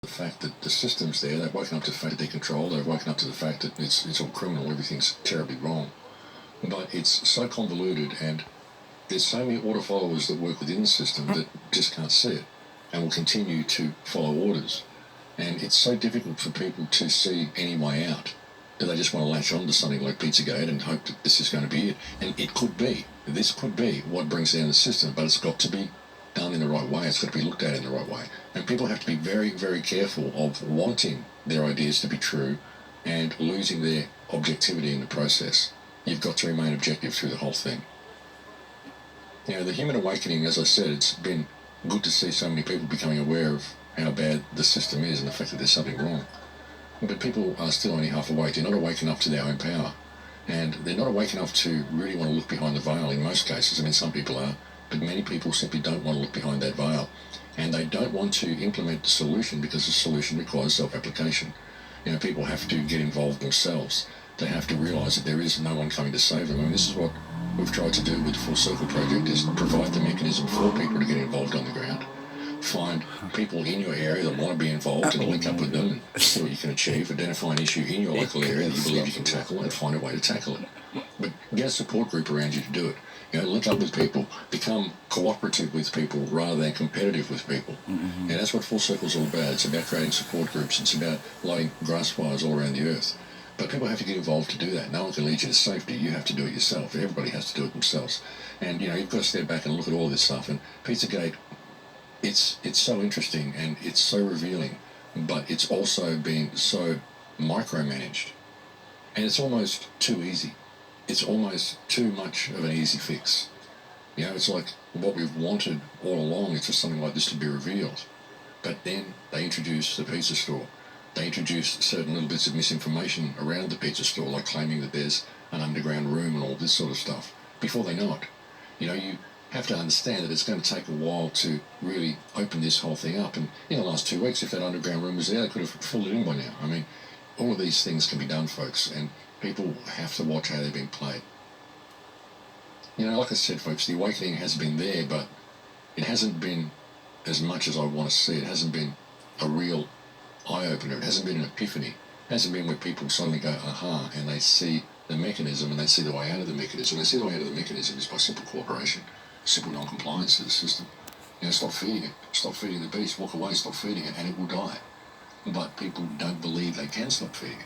the fact that the system's there. They've woken up to the fact that they're controlled. They've woken up to the fact that it's all criminal. Everything's terribly wrong. But it's so convoluted, and there's so many order followers that work within the system that just can't see it and will continue to follow orders. And it's so difficult for people to see any way out that they just want to latch on to something like Pizzagate and hope that this is going to be it. And it could be. This could be what brings down the system, but it's got to be done in the right way. It's got to be looked at in the right way. And people have to be very, very careful of wanting their ideas to be true and losing their objectivity in the process. You've got to remain objective through the whole thing. You know, the human awakening, as I said, it's been good to see so many people becoming aware of how bad the system is and the fact that there's something wrong. But people are still only half awake. They're not awake enough to their own power. And they're not awake enough to really want to look behind the veil in most cases. I mean, some people are, but many people simply don't want to look behind that veil. And they don't want to implement the solution because the solution requires self-application. You know, people have to get involved themselves. They have to realise that there is no one coming to save them. I mean, this is what we've tried to do with the Full Circle Project, is provide the mechanism for people to get involved on the ground. Find people in your area that want to be involved and link up with them and see what you can achieve. Identify an issue in your local area that you believe you can tackle and find a way to tackle it. But get a support group around you to do it. You know, link up with people, become cooperative with people rather than competitive with people. Mm-hmm. And that's what Full Circle's all about. It's about creating support groups. It's about lighting grass fires all around the earth. But people have to get involved to do that. No one can lead you to safety. You have to do it yourself. Everybody has to do it themselves. And, you know, you've got to step back and look at all this stuff. And Pizzagate, it's so interesting and it's so revealing, but it's also been so micromanaged. And it's almost too easy. It's almost too much of an easy fix. You know, it's like what we've wanted all along is for something like this to be revealed. But then they introduce the pizza store. They introduce certain little bits of misinformation around the pizza store, like claiming that there's an underground room and all this sort of stuff, before they know it. You know, you have to understand that it's going to take a while to really open this whole thing up. And in the last 2 weeks, if that underground room was there, they could have filled it in by now. I mean, all of these things can be done, folks, and people have to watch how they're being played. You know, like I said, folks, the awakening has been there, but it hasn't been as much as I want to see. It hasn't been a real eye-opener. It hasn't been an epiphany. It hasn't been where people suddenly go, aha, and they see the mechanism and they see the way out of the mechanism. They see the way out of the mechanism is by simple cooperation, simple non-compliance to the system. You know, stop feeding it. Stop feeding the beast. Walk away, stop feeding it, and it will die. But people don't believe they can stop feeding it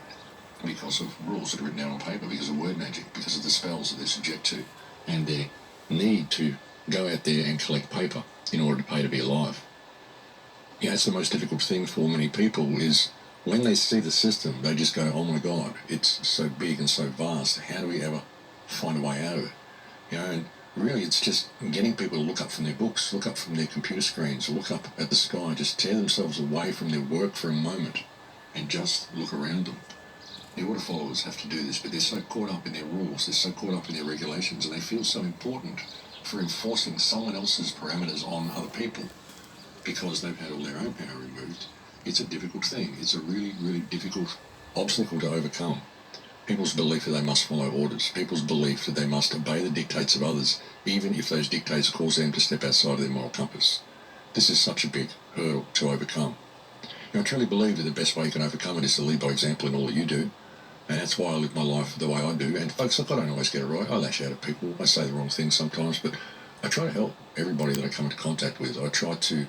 because of rules that are written down on paper, because of word magic, because of the spells that they're subject to, and their need to go out there and collect paper in order to pay to be alive. You know, it's the most difficult thing for many people is when they see the system, they just go, oh my God, it's so big and so vast. How do we ever find a way out of it? You know, and really it's just getting people to look up from their books, look up from their computer screens, look up at the sky, just tear themselves away from their work for a moment and just look around them. The order followers have to do this, but they're so caught up in their rules, they're so caught up in their regulations, and they feel so important for enforcing someone else's parameters on other people because they've had all their own power removed. It's a difficult thing. It's a really, really difficult obstacle to overcome. People's belief that they must follow orders, people's belief that they must obey the dictates of others, even if those dictates cause them to step outside of their moral compass. This is such a big hurdle to overcome. You know, I truly believe that the best way you can overcome it is to lead by example in all that you do. And that's why I live my life the way I do. And folks, look, I don't always get it right. I lash out at people. I say the wrong things sometimes, but I try to help everybody that I come into contact with. I try to